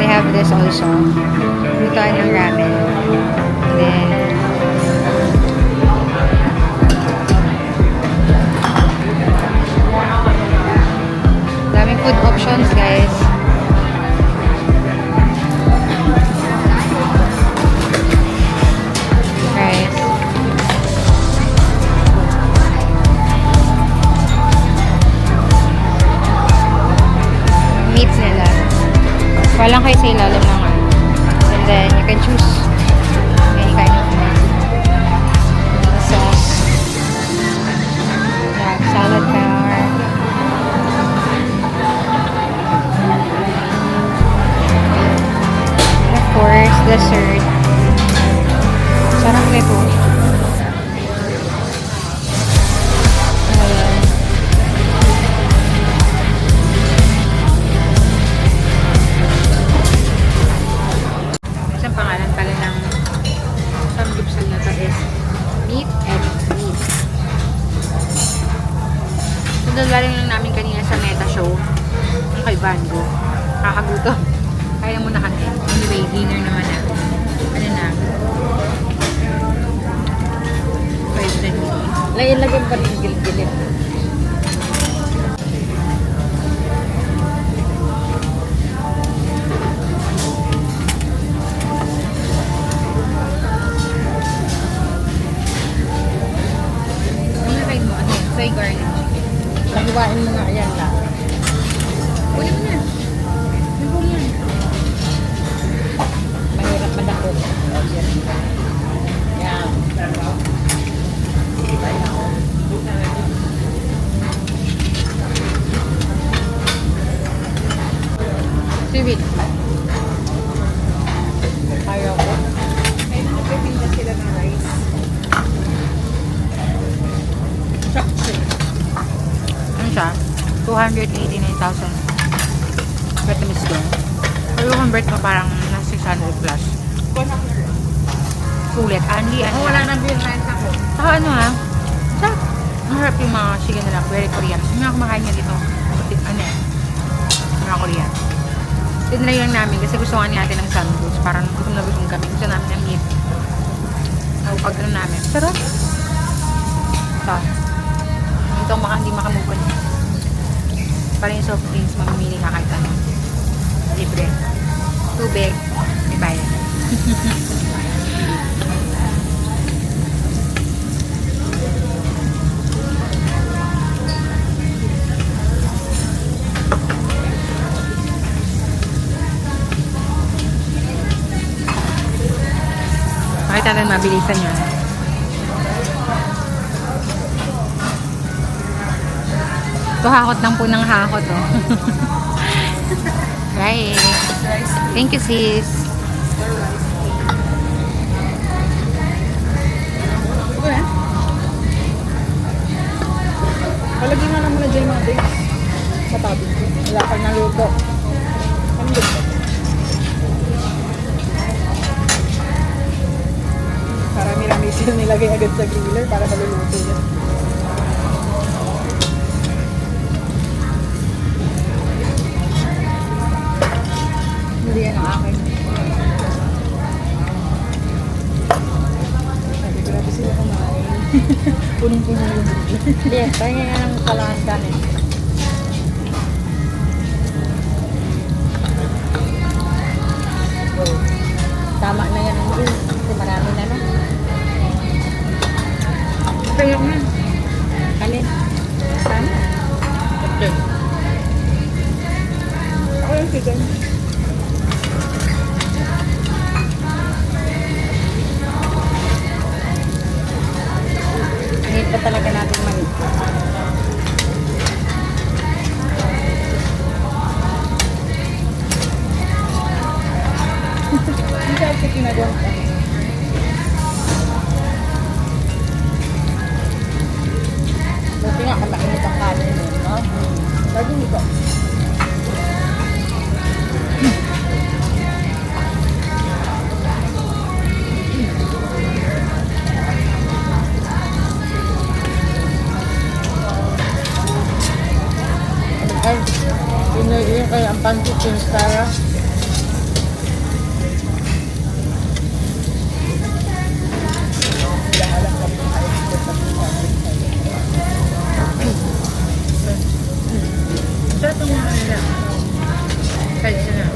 They have this also. Lutuan ng ramen. Then, daming food options, guys. Rice. Meats nila. Walang kayo sa ilalim ng ano. And then, you can choose any kind of meat. Sauce. Yeah, salad bar. And of course, dessert. Sarap nito. Ayan. Isang pangalan pala ng samgyeopsal na to is meat and meat. So, dalaling lang namin kanina sa Meta Show. Yung kay Vango. Kakagutom. Kaya muna kami. Anyway, dinner naman na. Ano na? 5-10 minutes. Lagyan pa rin gilid-gilid. Ano na kayo mo? Ano yun? Soy garlic chicken. Nahiwain mo nga yan lang. Kunin mo na. Nagul yan. Mahirap madakot. Yan. Seaweed. Ayaw ko. May nagpipinda sila ng rice. Ano siya? 289,000 Vietnamese yen. Pero convert mo parang nasa 600 plus. Sulit. Andy, ano? Wala nang beer rice ako. Saka ano ha? Sarap. Ang harap yung mga chicken nila. Very Korean. Yung mga kumakain niya dito. Ano eh? Mga Korean. Tinry lang namin kasi gusto nga natin ng sandwich. Parang gutom na gutom kami. Gusto namin ng meat. Pag ano namin. Sarap. Ito. Ito hindi makamukon. Parang yung soft drinks, mamimili ka kahit ano. Libre. Tubig. May bayad. Makita natin mabilisan yun. Ito hakot lang po ng hakot, oh. Right. Thank you, sis. Palagi nga naman na dyan mga days. Sa tabi ko. Wala kang naluto. Ano gusto? Marami-rami sila nilagay agad sa griller para maluluto yan. Hindi yan ang akin. Sabi ko natin sila kumain. Punong-puno yung griller. Hindi, kaya nga ng kalangan eh. Tama na yan ang griller. Kasi marami na lang. Kaya nga. Alin? Sana? Okay. Ako yung chicken. Need pa talaga natin mali. Hindi ako kinagawa ka. Buti nga kung mainit ang kanin mo, no? Lagi nito. Pinagyan kayo ang pancit yung Sarah. Sarap ang mga nila. Kahit na.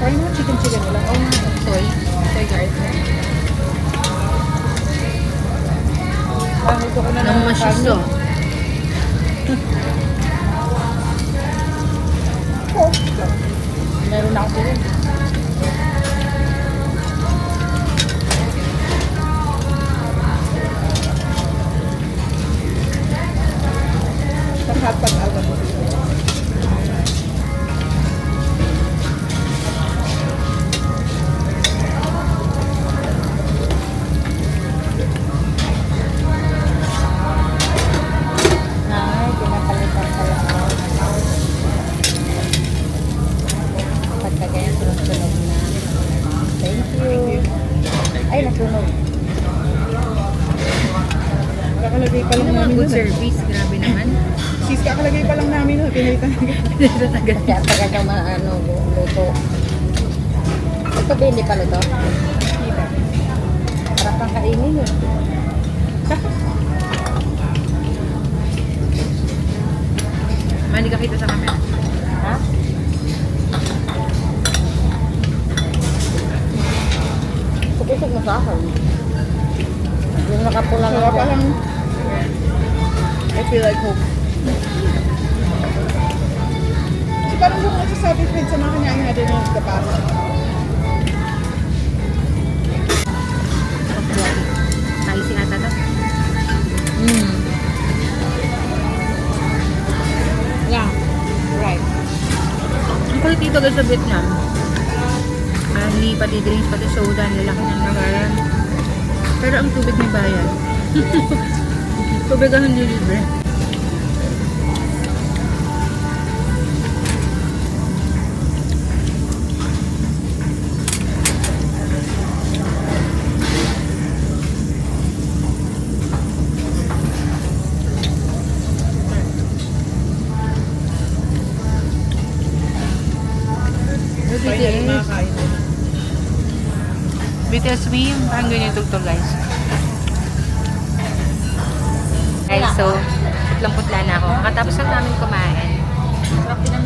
Try mo chicken nila. Oh, soy. Soy garlic. Gusto ko na Nang masyiso. Oh. Meron na ako din. Pag agad mo. Ay, pinapalitan pala ako. Pagka ganyan, sunod-sunod na. Thank you. Ay, nasunog. Kakalagay pa lang Ano mga namin good nun. service? Grabe naman. Sis, kakalagay pa lang namin nun. Pinalitan na Kaya taga ano, luto. Ito ba hindi pa luto? Harap kang kainin eh. Mali ka kita sa camera. Ha? Pukusog mo sa akin. Yung nakapulang Wala pa lang. I feel like home. So, parang kung nagsasabi Fred sa mga kanyain natin yung kapasa. Tayo si ata to. Yeah. Right. Ang kulit dito guys sa Vietnam. Only, pati drinks, pati soda, lalaki ng nagalan. Pero ang tubig may bayan. Tubig ang hindi libre. Finally, makakain na. BTS swim, parang ganyan tugtog guys. Guys, so, putlang-putla na ako. Makatapos lang namin kumain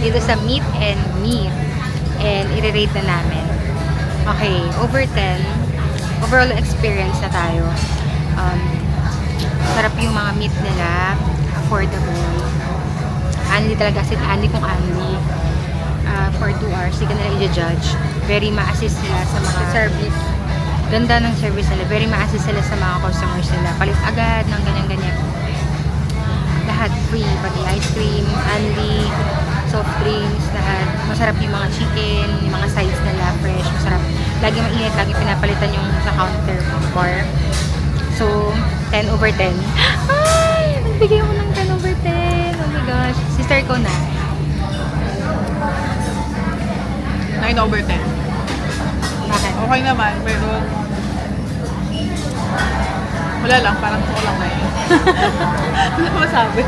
dito sa Meat and Me. And i-rate na namin. Okay, over 10. Overall experience na tayo. Sarap yung mga meat nila. Affordable. Anli talaga. As in, anli kung anli. For 2 hours, hindi ka nila i-judge. Very ma-assist sila sa mga service. Ganda ng service nila. Very ma-assist sila sa mga customers nila. Palit agad ng ganyan-ganyan. Lahat free. Pati ice cream, anli, soft drinks, lahat. Masarap yung mga chicken, yung mga sides nila, fresh, masarap. Lagi mainit, lagi pinapalitan yung sa counter bar. So, 10 over 10. Ay! Nagbigay ako ng 10 over 10. Oh my gosh. Sister ko na. 9 over 10. Bakit? Okay naman, pero wala lang, parang ko lang na yun. Ano masabi?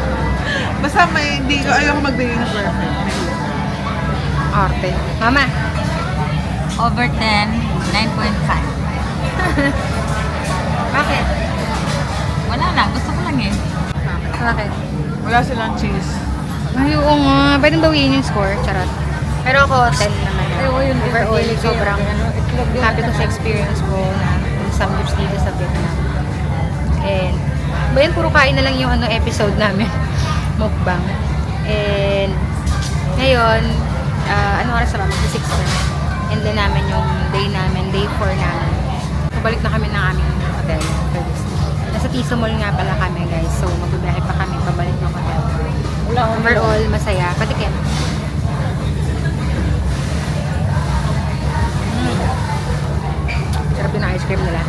Basta may, hindi ko, ayaw ko magbigay ng perfect. Arte. Mama. Over 10, 9.5. Bakit? Wala lang, gusto ko lang eh. Bakit? Wala silang cheese. Ay, oo nga. Pwede bawiin yung score. Charot. Pero ako, 10 naman. Overall, sobrang happy ko sa experience ko na samgyups dito sa Vietnam. And, ba yun, puro kain na lang yung episode namin. Mukbang. And, ngayon, ano oras na ba? Mag-6 na. And then namin yung day namin, day 4 namin. Pabalik na kami ng aming hotel for this day. Nasa Tiso Mall nga pala kami, guys. So, magbibiyahe pa kami pabalik ng hotel. Overall, masaya. Patikin. Sarap yung ice cream nila.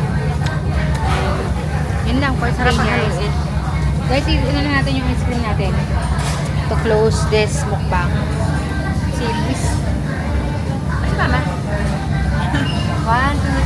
Yun lang, for today guys. Guys, ino na natin yung ice cream natin. To close this mukbang series. Ano ba, ma? 1, 2,